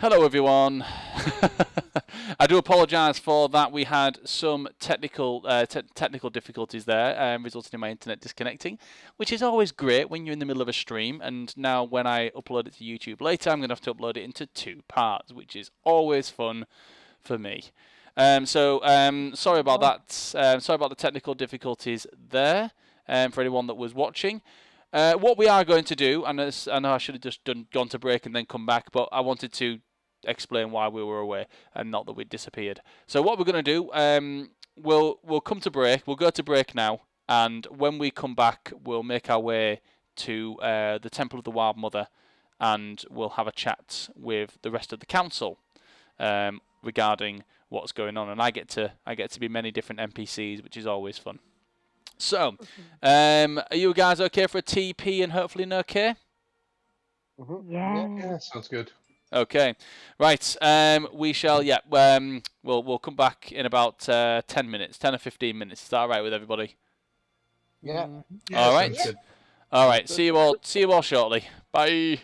Hello everyone. I do apologise for that. We had some technical difficulties there, resulting in my internet disconnecting, which is always great when you're in the middle of a stream. And now when I upload it to YouTube later, I'm going to have to upload it into 2 parts, which is always fun for me. Sorry about that. Sorry about the technical difficulties there. For anyone that was watching. What we are going to do, and I know I should have just gone to break and then come back, but I wanted to explain why we were away and not that we'd disappeared. So what we're going to do, we'll come to break. We'll go to break now, and when we come back, we'll make our way to the Temple of the Wild Mother, and we'll have a chat with the rest of the council regarding what's going on. And I get to be many different NPCs, which is always fun. So, are you guys okay for a TP and hopefully an okay? Yeah, sounds good. Okay, right. We shall. Yeah. We'll come back in about 10 minutes, 10 or 15 minutes. Is that all right with everybody? Yeah. All right. All right. See you all. See you all shortly. Bye.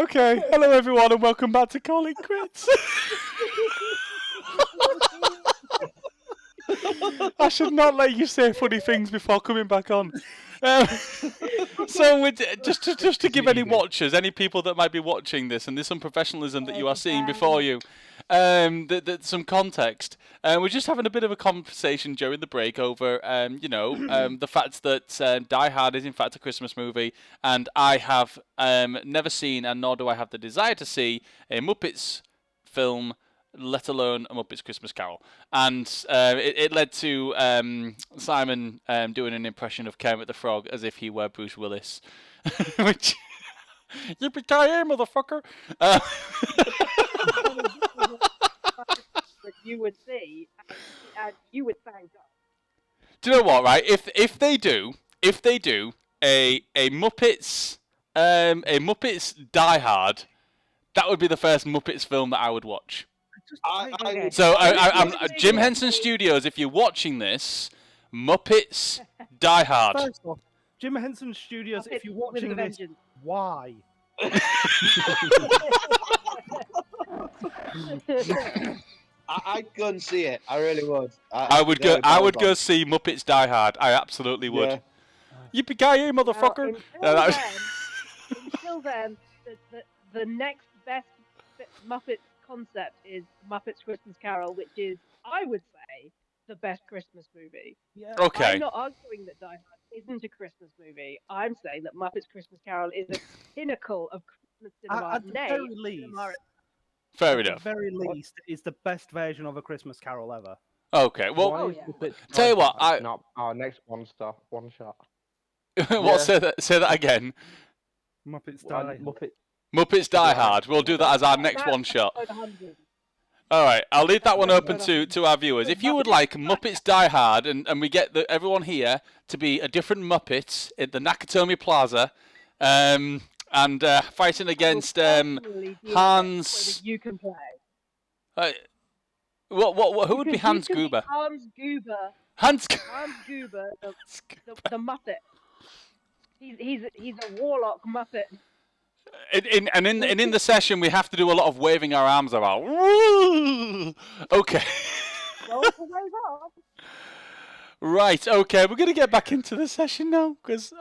Okay, hello everyone and welcome back to Call It Quits. I should not let you say funny things before coming back on. So, just to give any watchers, any people that might be watching this, and there's some professionalism that you are seeing before you, some context. We're just having a bit of a conversation during the break over, the fact that Die Hard is in fact a Christmas movie, and I have never seen, and nor do I have the desire to see, a Muppets film, let alone a Muppets Christmas Carol. And it led to Simon doing an impression of Kermit the Frog as if he were Bruce Willis. Which, yippee-ki-yay, motherfucker! That you would see, and you would thank God. Do you know what, right? If they do a Muppets Die Hard, that would be the first Muppets film that I would watch. Okay. So I'm Jim Henson Studios. If you're watching this, Muppets Die Hard. First off, Jim Henson Studios, if you're watching this, why? I'd go and see it. I really would. I would go see Muppets Die Hard. I absolutely would. Yeah. Yippee-ki-yay, motherfucker! Until then, the next best Muppets concept is Muppets Christmas Carol, which is, I would say, the best Christmas movie. Yeah. Okay. I'm not arguing that Die Hard isn't a Christmas movie. I'm saying that Muppets Christmas Carol is a pinnacle of Christmas cinema. At the very least, Fair at enough. the very least, it's the best version of A Christmas Carol ever. Okay. Well, Oh, yeah. tell you what, Not our next one shot. what? Say that again. Muppets Die. Muppets Die Hard. We'll do that as our next one shot. All right, I'll leave that one open to our viewers. If you would like Muppets Die Hard, and we get everyone here to be a different Muppet at the Nakatomi Plaza, and fighting against Hans. You can play. Who would be Hans Gruber? Hans Gruber. Hans Gruber, the Muppet. He's a warlock Muppet. In the session, we have to do a lot of waving our arms about. Okay. Right. Okay. We're gonna get back into the session now because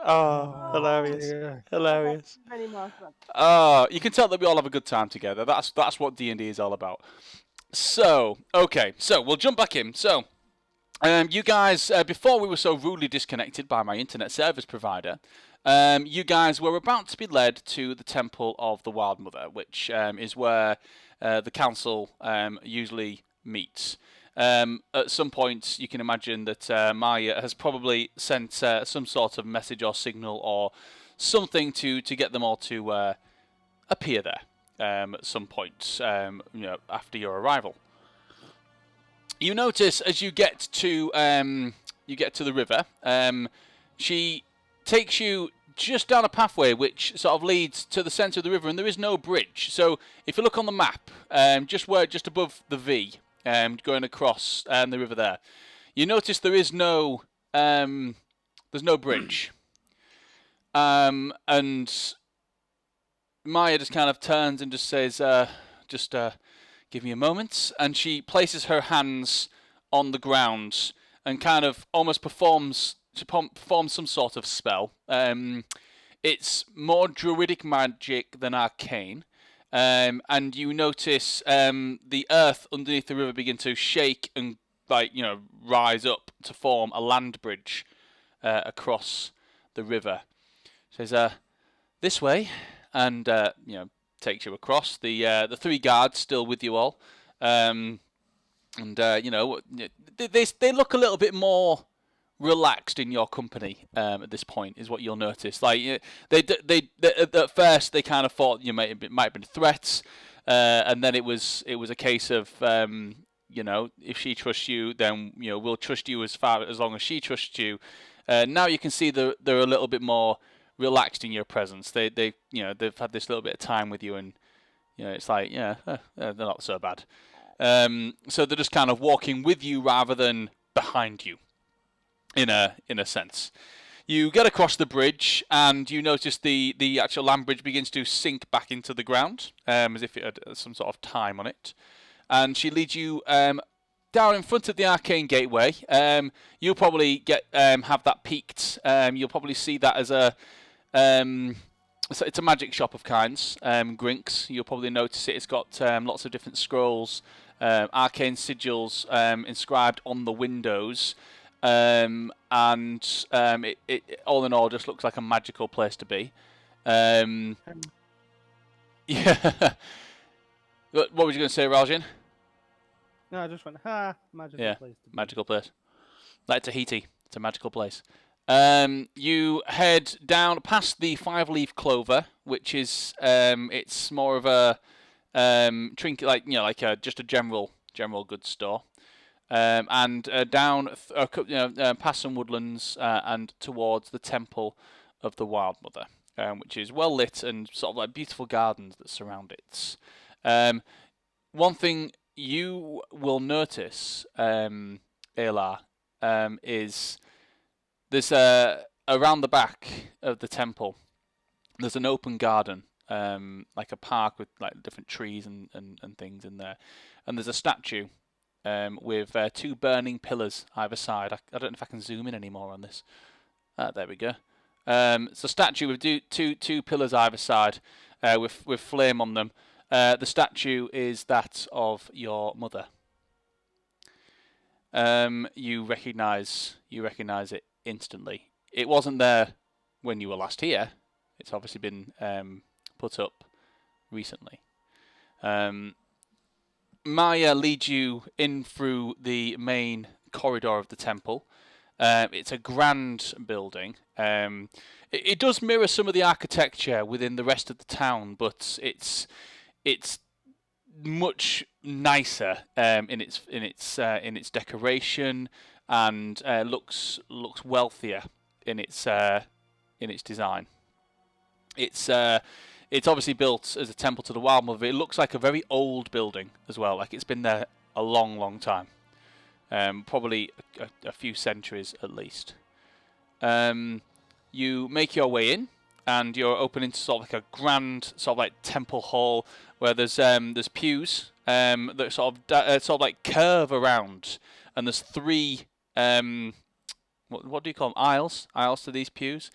hilarious, hilarious. You can tell that we all have a good time together. That's what D&D is all about. So okay. So we'll jump back in. So. You guys, before we were so rudely disconnected by my internet service provider, you guys were about to be led to the Temple of the Wild Mother, which is where the council usually meets. At some point, you can imagine that Maya has probably sent some sort of message or signal or something to get them all to appear there at some point, after your arrival. You notice as you get to the river, she takes you just down a pathway which sort of leads to the centre of the river, and there is no bridge. So if you look on the map, just above the V, going across the river there, you notice there is there's no bridge. And Maya just kind of turns and just says, give me a moment, and she places her hands on the ground and kind of almost performs some sort of spell. It's more druidic magic than arcane, and you notice the earth underneath the river begin to shake and rise up to form a land bridge across the river. It says, this way, and takes you across. The three guards still with you all, they look a little bit more relaxed in your company at this point, is what you'll notice. Like they at first they kind of thought you might have been threats, and then it was a case of if she trusts you, then we'll trust you as long as she trusts you. Now you can see they're a little bit more relaxed in your presence. They've had this little bit of time with you, and it's like they're not so bad. So they're just kind of walking with you rather than behind you, in a sense. You get across the bridge, and you notice the actual land bridge begins to sink back into the ground, as if it had some sort of time on it. And she leads you down in front of the arcane gateway. You'll probably have that peaked. You'll probably see that as a it's a magic shop of kinds. Grinks. You'll probably notice it. It's got lots of different scrolls, arcane sigils inscribed on the windows. And it all in all just looks like a magical place to be. Yeah. What was you going to say, Rajan? No, I just went, magical place to be. Magical place. Like Tahiti. It's a magical place. You head down past the 5-leaf clover, which is it's more of a trinket, like just a general goods store. And down, past some woodlands and towards the temple of the Wild Mother, which is well lit and sort of like beautiful gardens that surround it. One thing you will notice, Aelar, is there's around the back of the temple, there's an open garden, like a park with like different trees and things in there, and there's a statue. With 2 burning pillars either side. I don't know if I can zoom in anymore on this. There we go. It's a statue with two pillars either side, with flame on them. The statue is that of your mother. You recognise it instantly. It wasn't there when you were last here. It's obviously been put up recently. Maya leads you in through the main corridor of the temple. It's a grand building. It does mirror some of the architecture within the rest of the town, but it's much nicer in its decoration, and looks wealthier in its design. It's obviously built as a temple to the Wild Mother. It looks like a very old building as well, like it's been there a long, long time. Probably a few centuries at least. You make your way in, and you're opening into sort of like a grand sort of like temple hall where there's pews that sort of like curve around, and there's 3 what do you call them, aisles to these pews,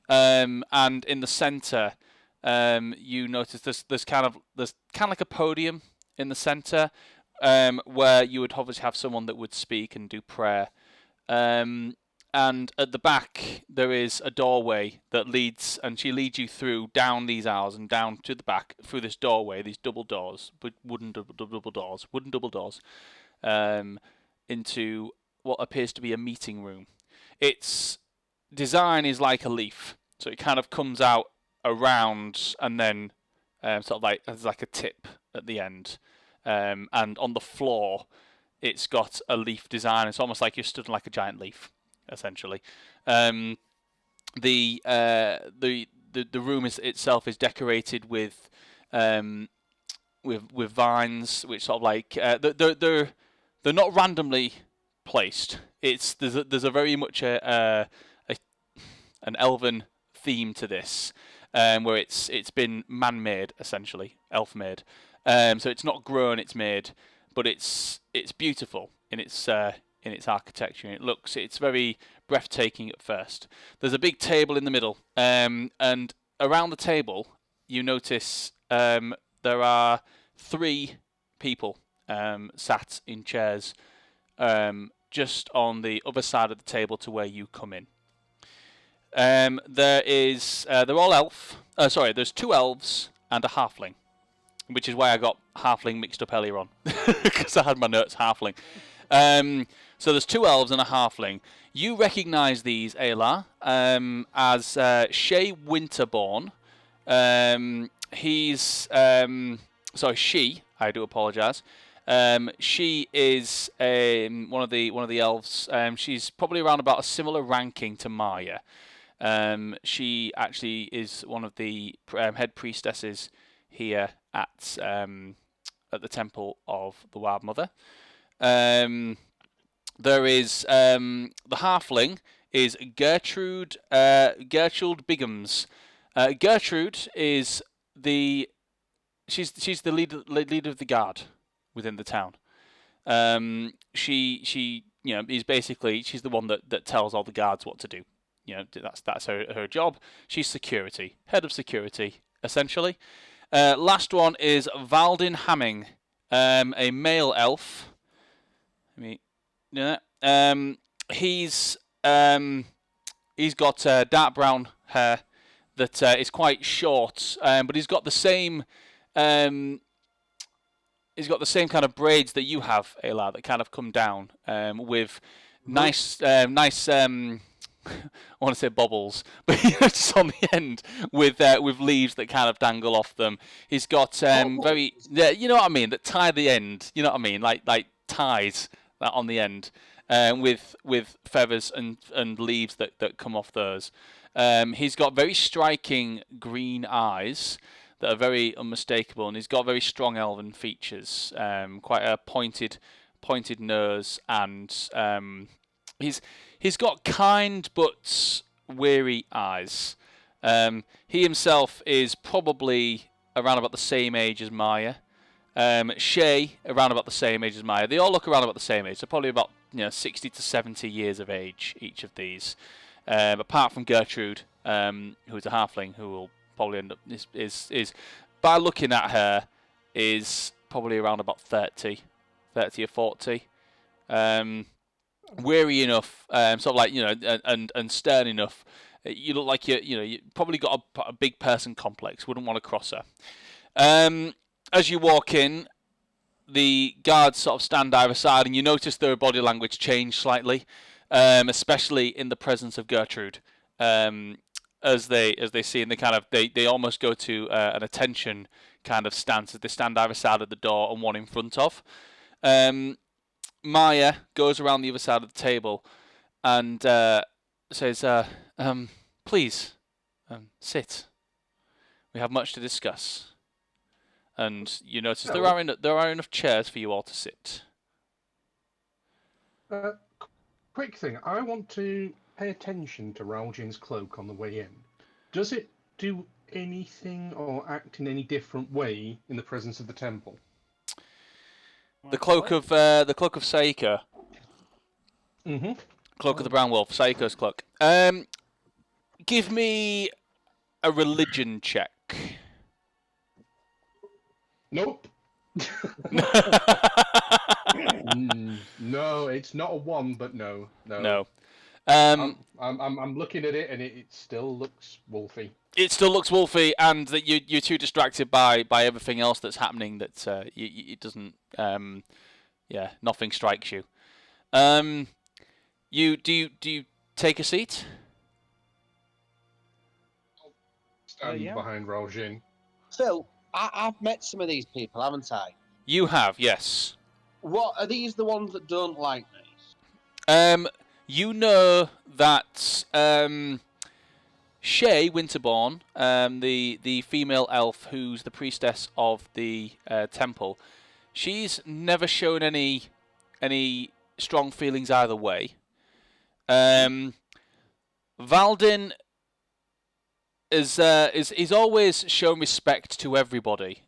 and in the centre. You notice there's kind of like a podium in the center, where you would obviously have someone that would speak and do prayer. And at the back there is a doorway that leads, and she leads you through down these aisles and down to the back through this doorway, these double doors, wooden double doors, into what appears to be a meeting room. Its design is like a leaf, so it kind of comes out around and then sort of like there's like a tip at the end, and on the floor it's got a leaf design. It's almost like you're stood on like a giant leaf, essentially. The room itself is decorated with vines, which sort of like they're not randomly placed. There's a very much an elven theme to this. Where it's been man-made, essentially, elf-made. So it's not grown, it's made, but it's beautiful in its architecture. It's very breathtaking at first. There's a big table in the middle, and around the table you notice there are 3 people sat in chairs, just on the other side of the table to where you come in. They're all elf. There's 2 elves and a halfling, which is why I got halfling mixed up earlier on, because I had my notes halfling. So there's 2 elves and a halfling. You recognise these, Aelar, as Shay Winterborn. She. I do apologise. She is one of the elves. She's probably around about a similar ranking to Maya. She actually is one of the head priestesses here at the Temple of the Wild Mother. There is the halfling is Gertrude Bigham's. Gertrude is she's the leader of the guard within the town. She is basically, she's the one that tells all the guards what to do. That's her job. She's security, head of security, essentially. Last one is Valdin Hamming, a male elf. He's got dark brown hair that is quite short, but he's got the same kind of braids that you have, Aelar, that kind of come down with nice I want to say bobbles, but just on the end with leaves that kind of dangle off them. He's got very, you know what I mean, that tie the end. You know what I mean, like ties that on the end, with feathers and leaves that come off those. He's got very striking green eyes that are very unmistakable, and he's got very strong elven features. Quite a pointed nose, and he's got kind but weary eyes. He himself is probably around about the same age as Maya. Shay around about the same age as Maya. They all look around about the same age. So probably about 60 to 70 years of age, each of these. Apart from Gertrude, who is a halfling, who will probably end up is by looking at her is probably around about 30 or 40. Weary enough, sort of like and stern enough. You look like you probably got a big person complex. Wouldn't want to cross her. As you walk in, the guards sort of stand either side, and you notice their body language change slightly, especially in the presence of Gertrude. As they see, and they almost go to an attention kind of stance as they stand either side of the door and one in front of. Maya goes around the other side of the table and says, "Please, sit. We have much to discuss." And you notice there are enough chairs for you all to sit. Quick thing, I want to pay attention to Raljin's cloak on the way in. Does it do anything or act in any different way in the presence of the temple? The cloak of Saika. Mm-hmm. Cloak of the Brown Wolf, Saiko's cloak. Give me a religion check. Nope. No, it's not a 1, but no. No. I'm looking at it, and it still looks wolfy. It still looks wolfy, and that you're too distracted by everything else that's happening that it doesn't. Nothing strikes you. Do you take a seat? Stand Yeah. behind Raljin. Phil, I've met some of these people, haven't I? You have, yes. What are these the ones that don't like me? You know that Shay Winterborn, the female elf who's the priestess of the temple, she's never shown any strong feelings either way. Valdin is always shown respect to everybody.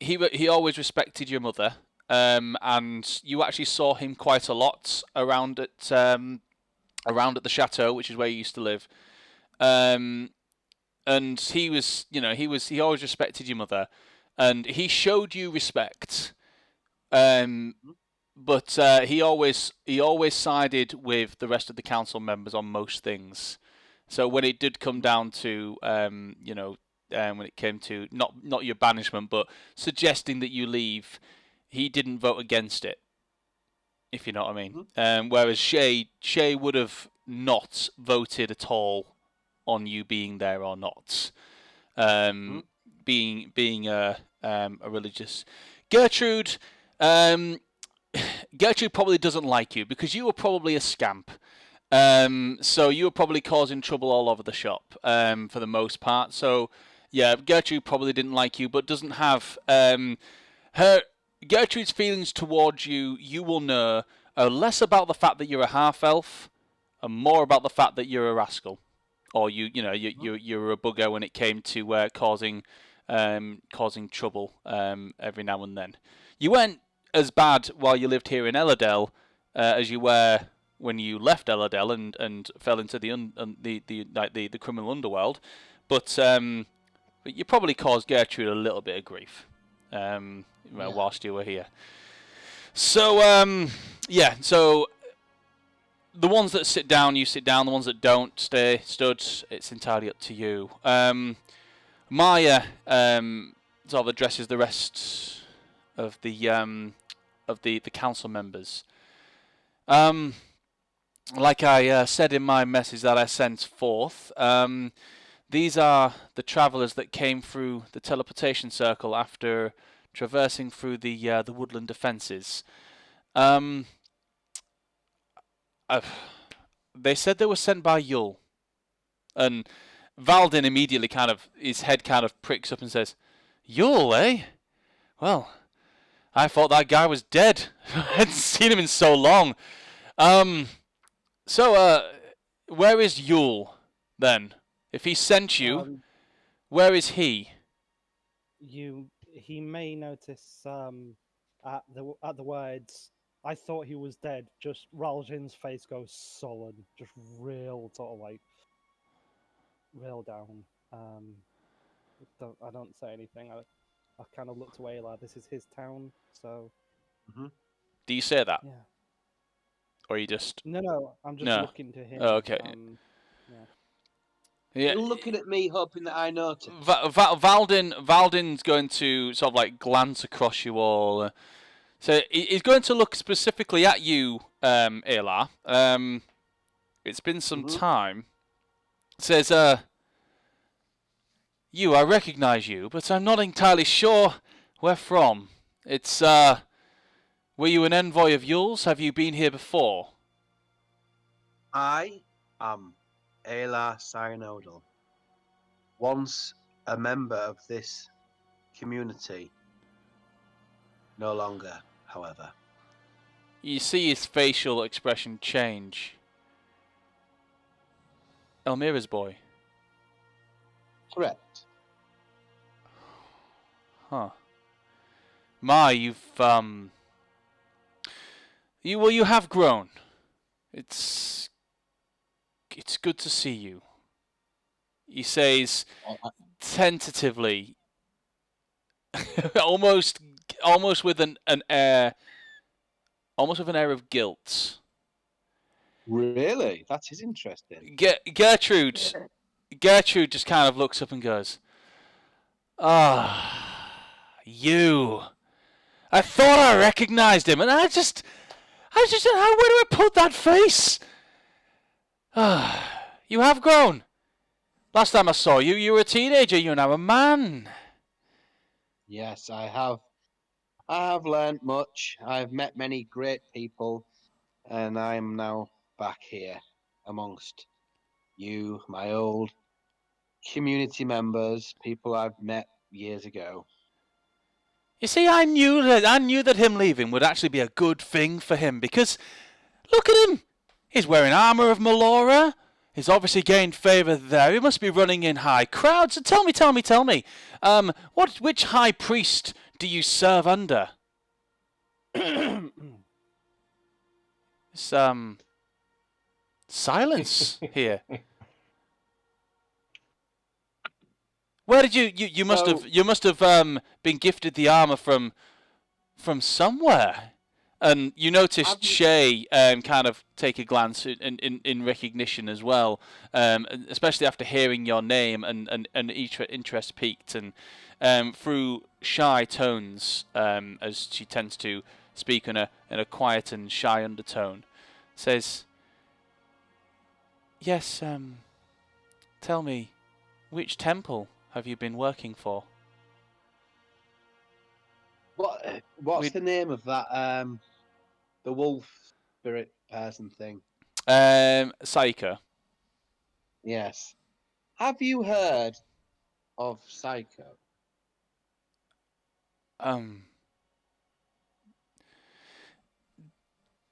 He always respected your mother. And you actually saw him quite a lot around at the chateau, which is where you used to live. And he always respected your mother, and he showed you respect. But he always sided with the rest of the council members on most things. So when it did come down to when it came to not your banishment, but suggesting that you leave, he didn't vote against it, if you know what I mean. Whereas Shay would have not voted at all on you being there or not. Being a religious Gertrude probably doesn't like you because you were probably a scamp. So you were probably causing trouble all over the shop for the most part. So yeah, Gertrude probably didn't like you, but doesn't have Gertrude's feelings towards you. You will know less about the fact that you're a half elf, and more about the fact that you're a rascal, or you're a bugger when it came to causing trouble every now and then. You weren't as bad while you lived here in Ellardell as you were when you left Ellardell and fell into the criminal underworld, but you probably caused Gertrude a little bit of grief whilst you were here. So so the ones that sit down, you sit down. The ones that don't stay stood. It's entirely up to you. Maya sort of addresses the rest of the council members. Like I said in my message that I sent forth, these are the travellers that came through the teleportation circle after traversing through the woodland defences. They said they were sent by Yul, and Valdin immediately his head kind of pricks up and says, "Yul, eh? Well, I thought that guy was dead. I hadn't seen him in so long. So, where is Yul, then? If he sent you, where is he?" He may notice at the words, "I thought he was dead." Just Raljin's face goes sullen, just real sort of like real down. I don't say anything. I kind of look to Aelar. This is his town, so. Do you say that? Yeah. Or you just... No, I'm just No. looking to him. Oh, okay. Yeah. Yeah. You're looking at me, hoping that I notice. Valdin's going to sort of like glance across you all. So he's going to look specifically at you, Aelar. It's been some time. Says, "You, I recognise you, but I'm not entirely sure where from. It's, were you an envoy of Yul's? Have you been here before?" I am Aelar Cyanodal, once a member of this community. No longer, however. You see his facial expression change. Elmira's boy. Correct. Huh. You've you have grown. It's good to see you. He says tentatively, almost with an air, almost with an air of guilt. Really? That is interesting. Gertrude just kind of looks up and goes, "Ah, you. I thought I recognized him, and I just where do I put that face? Ah, you have grown. Last time I saw you, you were a teenager. You're now a man." Yes, I have. I have learned much. I've met many great people, and I'm now back here amongst you, my old community members, people I've met years ago. You see, I knew that him leaving would actually be a good thing for him, because look at him. He's wearing armor of Melora. He's obviously gained favor there. He must be running in high crowds. So tell me. Which high priest do you serve under? Silence here. Where did you must have been gifted the armor from somewhere. And you noticed Shay kind of take a glance in recognition as well, especially after hearing your name and interest peaked, and through shy tones, as she tends to speak in a quiet and shy undertone, says, "Yes, tell me, which temple have you been working for?" What's the name of that the wolf spirit person thing? Saika. Yes. Have you heard of Psycho?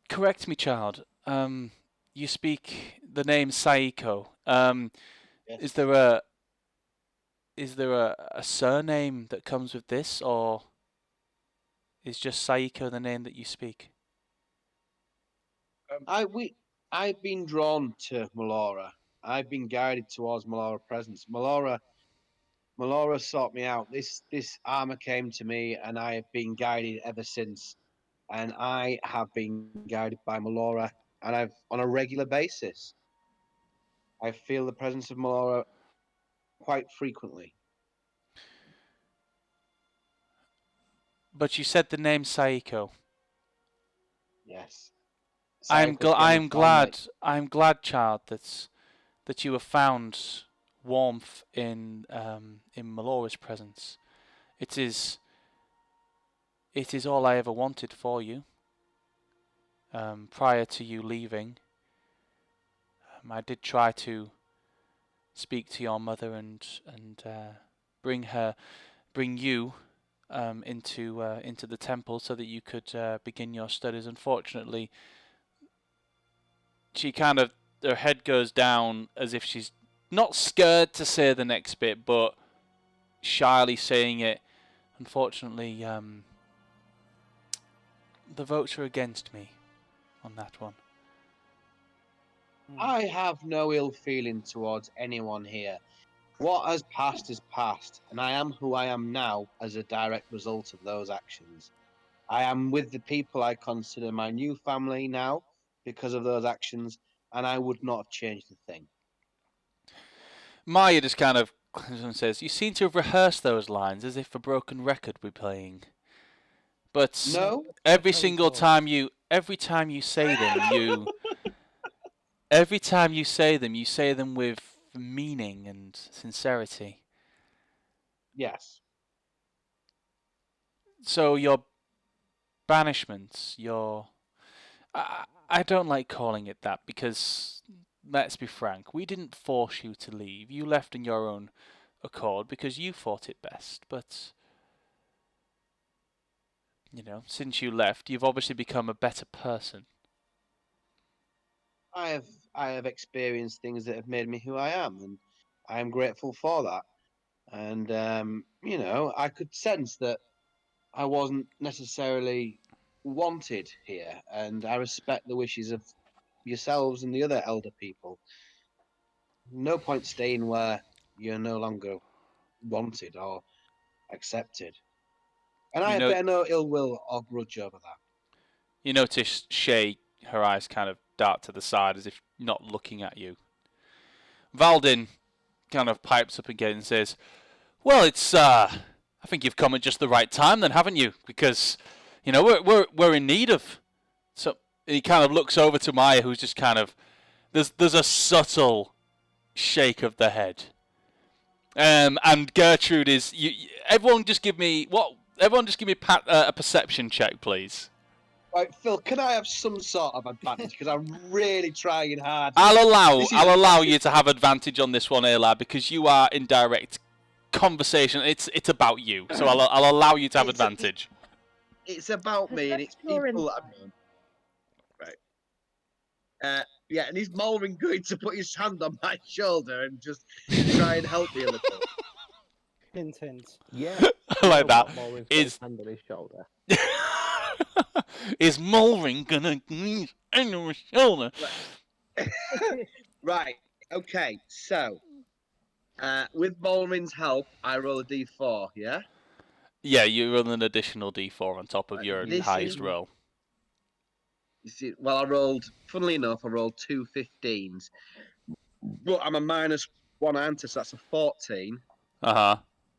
correct me, child. You speak the name Saiko. Yes. Is there a surname that comes with this, or is just Saiko the name that you speak? I've been drawn to Melora. I've been guided towards Melora presence. Melora sought me out. This armor came to me, and I have been guided ever since. And I have been guided by Melora, and I've on a regular basis. I feel the presence of Melora quite frequently. But you said the name Saiko. Yes. I'm Sayako came and found me. glad. I'm glad, child, that you have found warmth in Melora's presence. It is all I ever wanted for you. Prior to you leaving, I did try to speak to your mother and bring you into the temple so that you could begin your studies. Unfortunately, she kind of her head goes down as if she's not scared to say the next bit, but shyly saying it. Unfortunately, the votes are against me on that one. I have no ill feeling towards anyone here. What has passed, and I am who I am now as a direct result of those actions. I am with the people I consider my new family now because of those actions, and I would not have changed a thing. Maya just kind of says, "You seem to have rehearsed those lines as if a broken record were playing." But No, every Very single good. time every time you say them, every time you say them with meaning and sincerity. yes, So your banishments, I don't like calling it that because, let's be frank, we didn't force you to leave. You left on your own accord because you thought it best. But, since you left, you've obviously become a better person. I have experienced things that have made me who I am, and I am grateful for that. And I could sense that I wasn't necessarily wanted here, and I respect the wishes of yourselves and the other elder people. No point staying where you're no longer wanted or accepted. And You I know, bear no ill will or grudge over that. you notice Shay, her eyes kind of dart to the side as if not looking at you. Valdin kind of pipes up again and says, "Well, I think you've come at just the right time, then, haven't you? Because, we're in need of." So he kind of looks over to Maya, who's just kind of there's a subtle shake of the head. And Gertrude is everyone just give me a perception check, please. Right, Phil, can I have some sort of advantage? Because I'm really trying hard. I'll This is allow massive. you to have advantage on this one, Aelar, because you are in direct conversation. It's about you, so I'll allow you to have advantage. It's about me, and it's Perception or people I've insight? known. Right. Yeah, and is Mulrin going to put his hand on my shoulder and just try and help me a little? Hint, hint. Yeah. I like You know that. what, Mulrin's got Is his hand on his shoulder. is Mulring gonna lean on his shoulder? Right. Okay. So, with Mulrin's help, I roll a d4. Yeah. Yeah, you roll an additional d4 on top of your This highest is roll. well, I rolled. Funnily enough, I rolled two 15s, but I'm a -1 answer, so that's a 14, Uh-huh.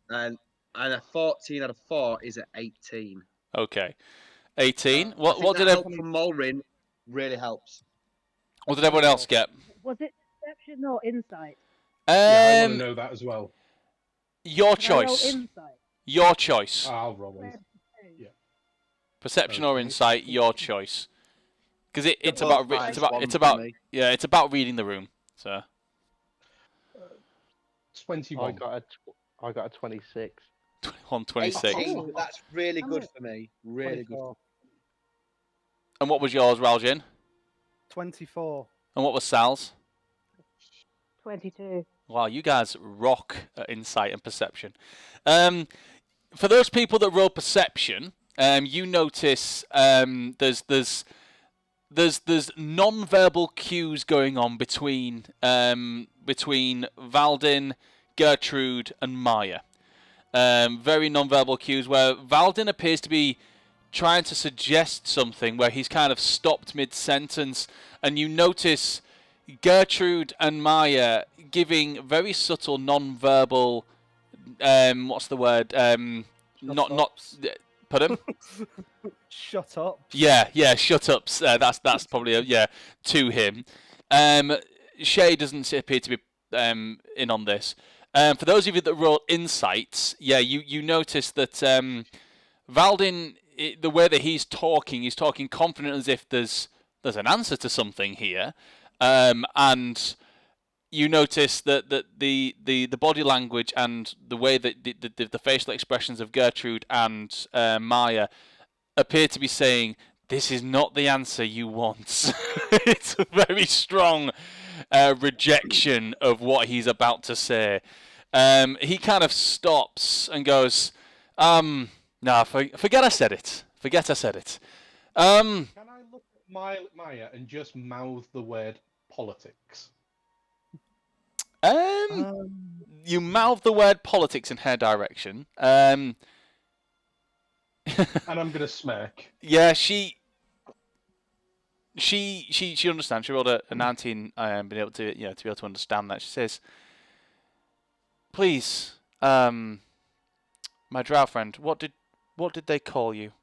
and a 14 out of 4 is at 18. Okay. 18. I What think did that help from Mulrin really helps. everyone else get? Was it perception or insight? Yeah, I want to know that as well. Your Can I roll choice. insight? Your choice. I'll roll one. Where to choose? Yeah. Perception or Okay. insight, your choice. Because it's Both about minus one it's for about me. yeah, it's about reading the room. So 21. I got a 26. 126. 18. That's really good Oh. for me. Really good. 24. And what was yours, Raljin? 24. And what was Sal's? 22. Wow, you guys rock at insight and perception. For those people that roll perception, you notice there's non-verbal cues going on between Valdin, Gertrude, and Maya. Very non-verbal cues where Valdin appears to be trying to suggest something where he's kind of stopped mid-sentence, and you notice Gertrude and Maya giving very subtle non-verbal what's the word? Pardon? Shut up. Yeah, shut ups. That's probably to him. Shay doesn't appear to be in on this. For those of you that roll insights, you notice that Valdin, the way that he's talking confident as if there's an answer to something here, and you notice that the body language and the way that the facial expressions of Gertrude and Maya appear to be saying, this is not the answer you want. It's a very strong rejection of what he's about to say. He kind of stops and goes, nah, forget I said it. Forget I said it. Can I look at Maya and just mouth the word politics? You mouth the word politics in her direction. And I'm gonna smirk. Yeah, she understands. She rolled a 19, being able to be able to understand that. She says, "Please, my drow friend, what did they call you?"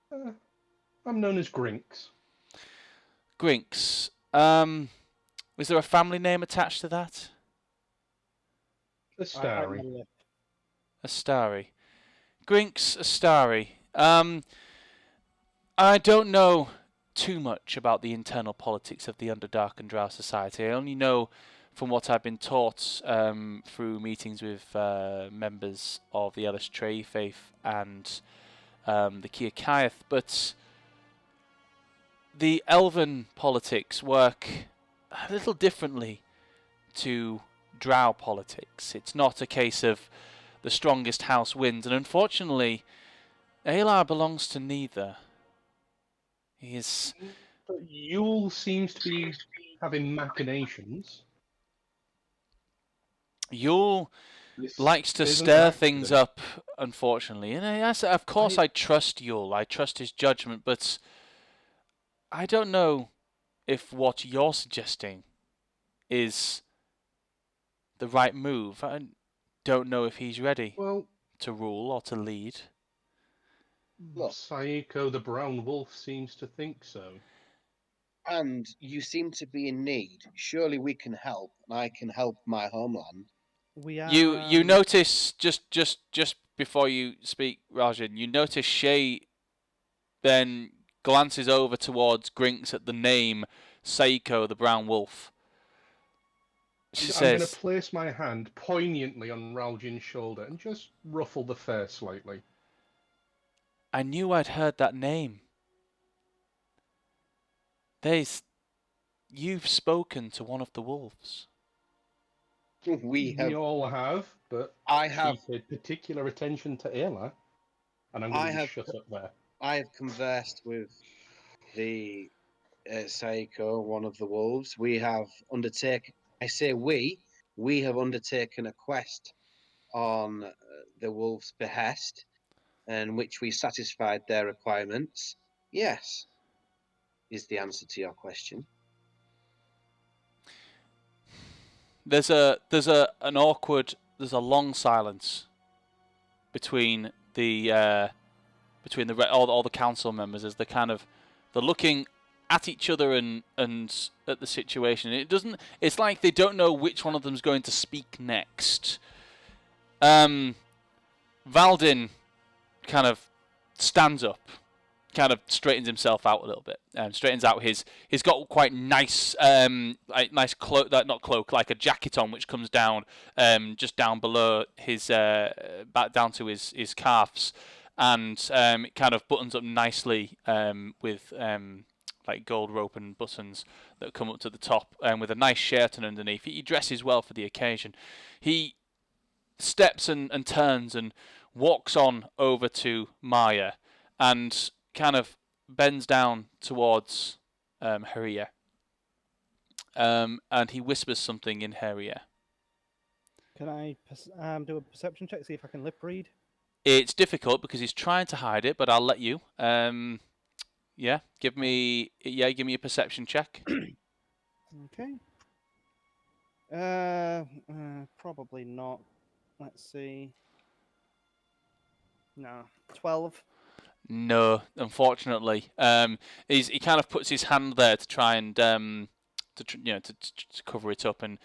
I'm known as Grinks. Grinks. Was there a family name attached to that? Astari. Astari. Grinks Astari. I don't know too much about the internal politics of the Underdark and Drow Society. I only know from what I've been taught through meetings with members of the Ellis faith and the Kiakaeth, but the Elven politics work a little differently to Drow politics. It's not a case of the strongest house wins, and unfortunately, Aelar belongs to neither. He is. But Yule seems to be having machinations. Yule This likes to isn't stir an things accident. up, unfortunately. And yes, of course, I trust Yule. I trust his judgment, but I don't know if what you're suggesting is the right move. I don't know if he's ready Well, to rule or to lead. Look. Saiko the Brown Wolf seems to think so. And you seem to be in need. Surely we can help, and I can help my homeland. We are. You notice just before you speak, Rajan, you notice Shay then glances over towards Grinks at the name Saiko the Brown Wolf. She I'm going to says, place my hand poignantly on Raljin's shoulder and just ruffle the fur slightly. I knew I'd heard that name. You've spoken to one of the wolves. We all have, but I have. he paid particular attention to Aelar, and I'm going to shut up there. I have conversed with the Saiko, one of the wolves. We have undertaken. I say we have undertaken a quest on the wolves' behest, in which we satisfied their requirements. Yes, is the answer to your question. There's a long silence between all the council members as they're looking at each other and at the situation. It's like they don't know which one of them's going to speak next. Valdin kind of stands up, kind of straightens himself out a little bit. Straightens out he's got quite nice nice cloak, not cloak, like a jacket on, which comes down just down below his back down to his calves. and it kind of buttons up nicely with like gold rope and buttons that come up to the top, with a nice shirt underneath. He dresses well for the occasion. He steps and turns and walks on over to Maya and kind of bends down towards her ear. And he whispers something in her ear. Can I do a perception check, see if I can lip read? It's difficult because he's trying to hide it, but I'll let you. Give me a perception check. Okay. Probably not. Let's see. No, 12. No, unfortunately. He kind of puts his hand there to try and to cover it up, and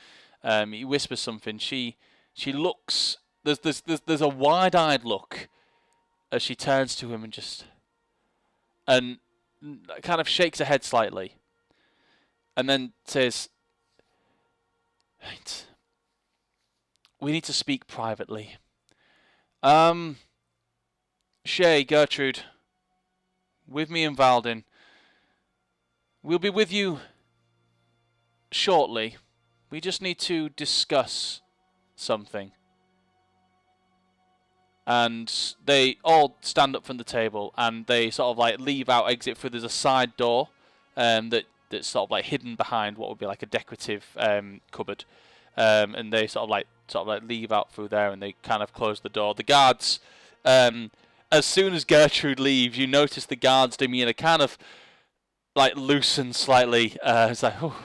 he whispers something. She looks. There's a wide-eyed look as she turns to him and kind of shakes her head slightly, and then says, "Right, we need to speak privately. Shay, Gertrude, with me and Valdin. We'll be with you shortly. We just need to discuss something." And they all stand up from the table and they sort of like leave out, exit through. There's a side door that's sort of like hidden behind what would be like a decorative cupboard, and they sort of like leave out through there, and they kind of close the door. The guards, as soon as Gertrude leaves, you notice the guards' demeanor kind of like loosen slightly. It's like, oh.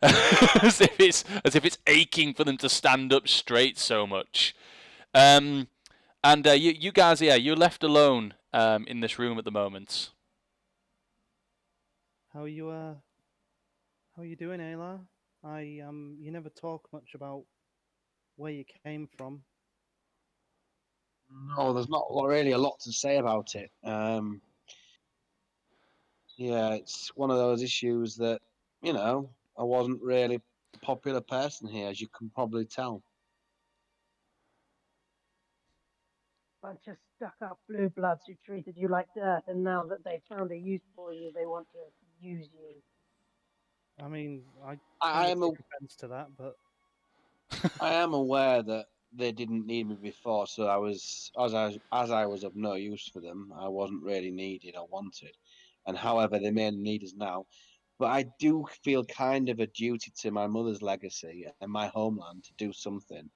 as if it's aching for them to stand up straight so much. And you guys, you're left alone in this room at the moment. How are you doing, Aelar? You never talk much about where you came from. No, there's not really a lot to say about it. Yeah, it's one of those issues that, I wasn't really a popular person here, as you can probably tell. Bunch of stuck-up blue bloods who treated you like dirt, and now that they've found a use for you, they want to use you. I mean, I I am take offense to that, but I am aware that they didn't need me before, so as I was of no use for them. I wasn't really needed or wanted, and however they may need us now. But I do feel kind of a duty to my mother's legacy and my homeland to do something,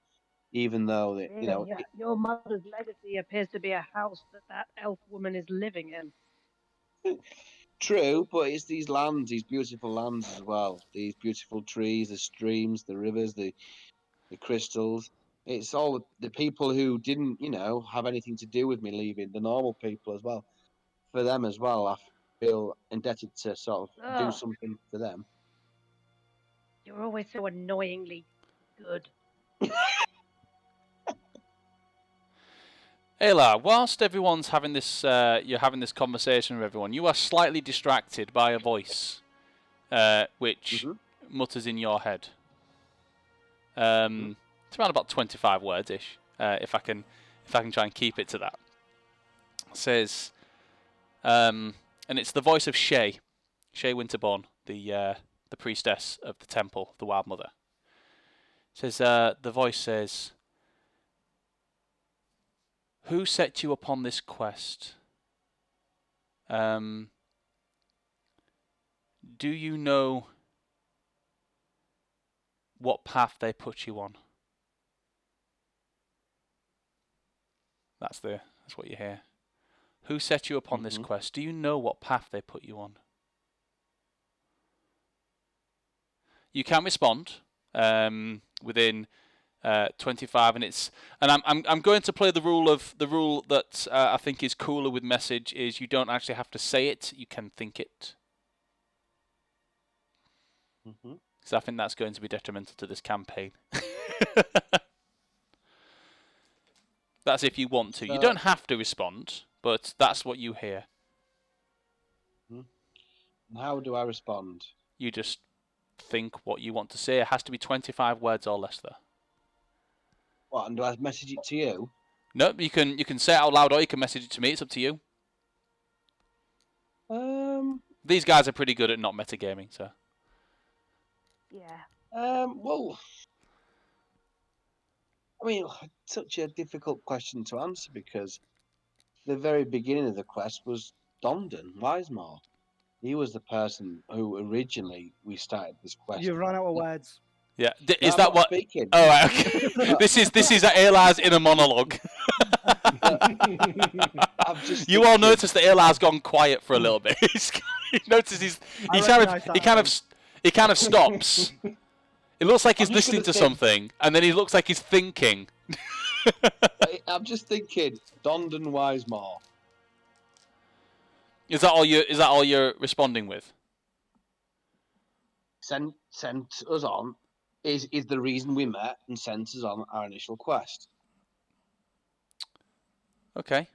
even though that Really, your mother's legacy appears to be a house that elf woman is living in. True, but it's these lands, these beautiful lands as well. These beautiful trees, the streams, the rivers, the crystals. It's all the people who didn't, have anything to do with me leaving, the normal people as well. For them as well, I feel indebted to sort of do something for them. You're always so annoyingly good. Aelar, whilst everyone's having this, you're having this conversation with everyone, you are slightly distracted by a voice, which mutters in your head. It's around about 25 words ish. If I can try and keep it to that. It says, and it's the voice of Shay Winterborn, the priestess of the temple, the Wild Mother. It says, the voice says, "Who set you upon this quest? Do you know what path they put you on?" That's what you hear. Who set you upon this quest? Do you know what path they put you on? You can respond within 25, and I'm going to play the rule that I think is cooler with message is you don't actually have to say it, you can think it. Because I think that's going to be detrimental to this campaign. That's if you want to. You don't have to respond, but that's what you hear. How do I respond? You just think what you want to say. It has to be 25 words or less, though. What, and do I message it to you? No, you can say it out loud or you can message it to me. It's up to you. These guys are pretty good at not metagaming, so. Yeah. Well, I mean, such a difficult question to answer because the very beginning of the quest was Dondon Wisemore. He was the person who originally we started this quest. You run out of words. Yeah, No, is I'm that not what? speaking. Oh, right, okay. This is Aelar's inner monologue. I'm just You all thinking- notice that Aelar's gone quiet for a little bit. He notices I he recognise that kind of stops. It looks like he's I'm just listening to gonna think- something, and then he looks like he's thinking. I'm just thinking, Dondon Wisemore. Is that all you're responding with? Sent us on is the reason we met and sent us on our initial quest. Okay.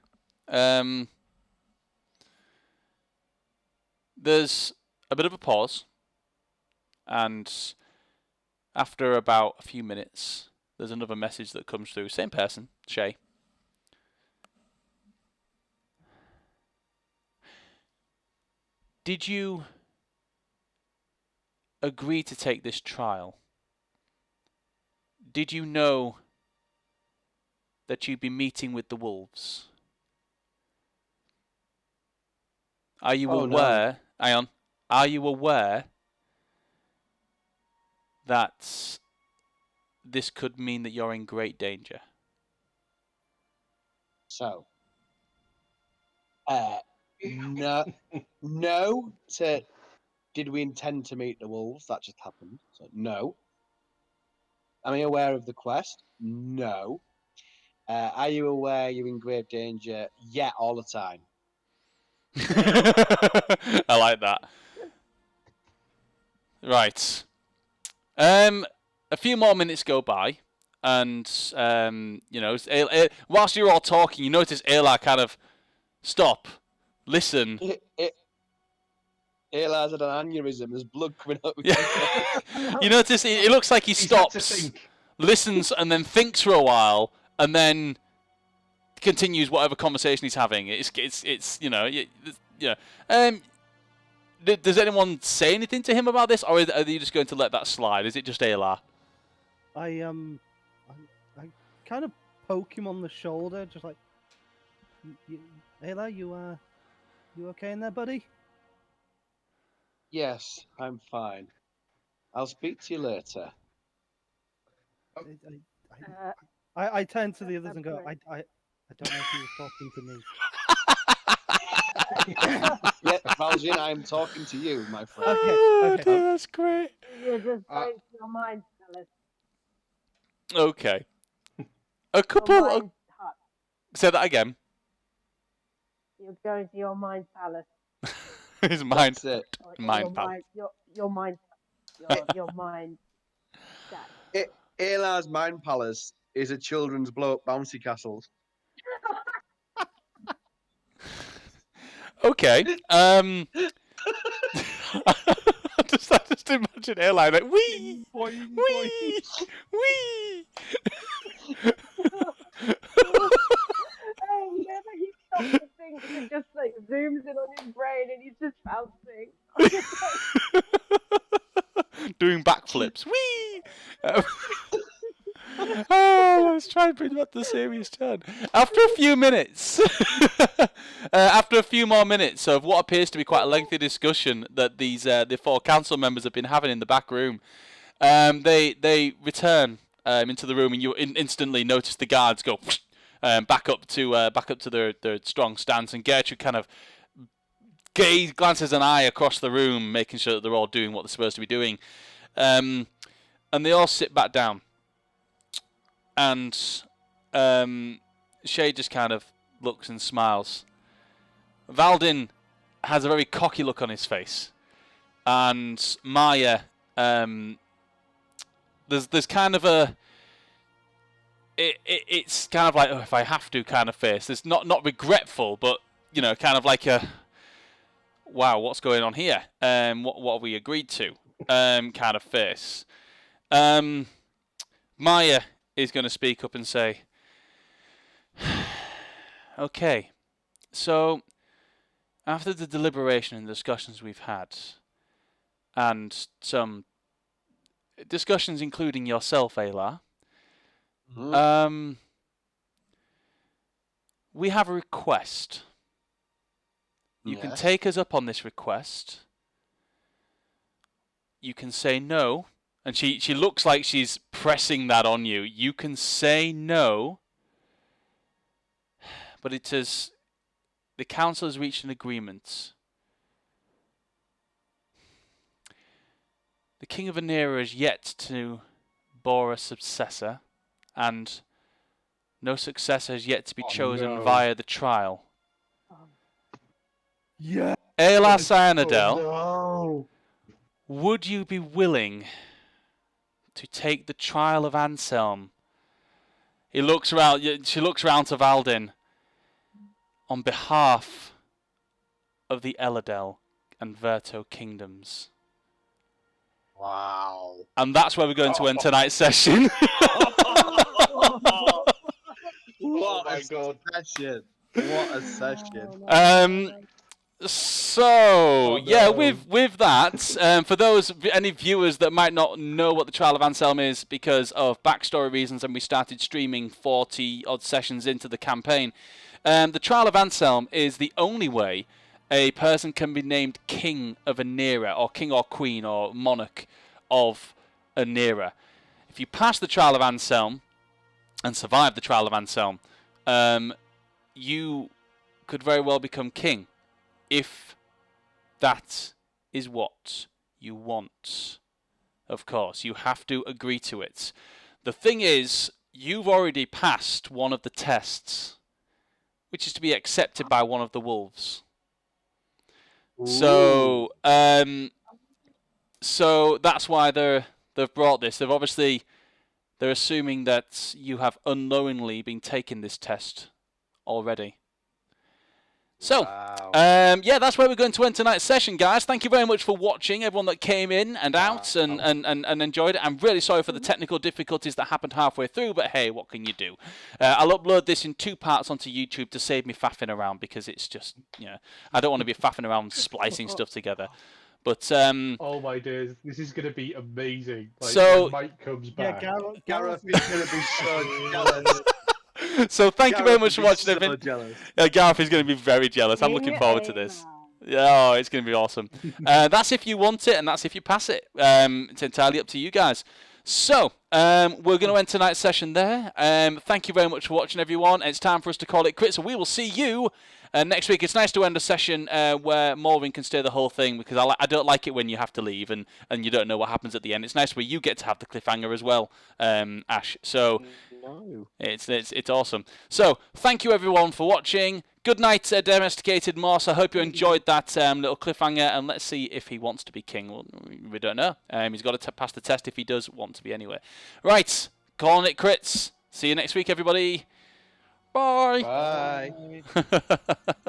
There's a bit of a pause, and after about a few minutes, there's another message that comes through. Same person, Shay. Did you agree to take this trial? Did you know that you'd be meeting with the wolves? Are you Oh, no. aware, Ion, are you aware that this could mean that you're in great danger? So, no, no. Did we intend to meet the wolves? That just happened. So no. Am I aware of the quest? No. Are you aware you're in grave danger? Yeah, all the time. I like that. Right. A few more minutes go by, and whilst you're all talking, you notice Aelar kind of stop, listen. Aelar's had an aneurysm. There's blood coming out. Yeah. You notice it looks like he He's had to stops, think. listens, and then thinks for a while, and then continues whatever conversation he's having. It's does anyone say anything to him about this, or are you just going to let that slide? Is it just Aelar? I kind of poke him on the shoulder, just like, Aelar, you okay in there, buddy? Yes, I'm fine. I'll speak to you later. I turn to the others and go, I don't know if he was talking to me. Yeah, Valjean, I'm talking to you, my friend. Okay, Oh, okay. dear, that's great. You're just going to your mind palace. Okay. A Your couple. mind hut. Say that again. You're going to your mind palace. His mind. That's it. Or Mind your palace. mind. Your mind. Your mind. Shack. Aelar's Mind Palace is a children's blow-up bouncy castle. Okay. I just imagine Airline like wee, Boing, wee, wee. Oh, whenever he stops to think, it just like zooms in on his brain and he's just bouncing. Doing backflips. Wee. Oh, let's try and bring back the serious tone. After a few minutes, after a few more minutes of what appears to be quite a lengthy discussion that the four council members have been having in the back room, they return into the room, and you instantly notice the guards go back up to their strong stance, and Gertrude kind of glances an eye across the room, making sure that they're all doing what they're supposed to be doing, and they all sit back down. And Shay just kind of looks and smiles. Valdin has a very cocky look on his face, and Maya, there's kind of a it's kind of like, oh, if I have to kind of face. It's not regretful, but kind of like a wow, what's going on here? What have we agreed to? Kind of face. Maya is going to speak up and say, Okay. So, after the deliberation and discussions we've had, and some discussions including yourself, Aelar, Mhm. we have a request. You can Yes. take us up on this request. You can say no. And she looks like she's pressing that on you. You can say no. But it is... The council has reached an agreement. The King of Aelar is yet to bore a successor. And no successor has yet to be chosen no. via the trial. Yeah. Aelar Cyanidel, Oh, would you be willing to take the trial of Anselm? He looks around. She looks round to Valdin. On behalf of the Eladel and Verto kingdoms. Wow. And that's where we're going to end tonight's session. What my a God. session. What a session. So, yeah, no. with that, for those any viewers that might not know what the Trial of Anselm is because of backstory reasons, and we started streaming 40 odd sessions into the campaign, the Trial of Anselm is the only way a person can be named King of Aelar, or King or Queen or Monarch of Aelar. If you pass the Trial of Anselm and survive the Trial of Anselm, you could very well become king. If that is what you want. Of course, you have to agree to it. The thing is, you've already passed one of the tests, which is to be accepted by one of the wolves. So, so that's why they've brought this. They're assuming that you have unknowingly been taking this test already. So, Wow. yeah, that's where we're going to end tonight's session, guys. Thank you very much for watching, everyone that came in and out and enjoyed it. I'm really sorry for the technical difficulties that happened halfway through, but hey, what can you do? I'll upload this in 2 parts onto YouTube to save me faffing around, because it's just, I don't want to be faffing around splicing stuff together. But, Oh my days, this is going to be amazing. Like, So- when Mike comes Yeah, back. Gareth Gareth is going to be so jealous. so thank you very Gareth much for would be watching, so everyone. jealous. Gareth is going to be very jealous. I'm looking forward to this. Yeah, oh, it's going to be awesome. That's if you want it, and that's if you pass it. It's entirely up to you guys. So, we're going to end tonight's session there. Thank you very much for watching, everyone. It's time for us to call it quits, so we will see you next week. It's nice to end a session where Morven can stay the whole thing, because I don't like it when you have to leave and you don't know what happens at the end. It's nice where you get to have the cliffhanger as well, Ash. So No. it's awesome. So thank you everyone for watching. Good night, Domesticated Moss. I hope you enjoyed that little cliffhanger, and let's see if he wants to be king. Well, we don't know. He's got to pass the test if he does want to be anyway. Right, calling it crits. See you next week, everybody. Bye. Bye.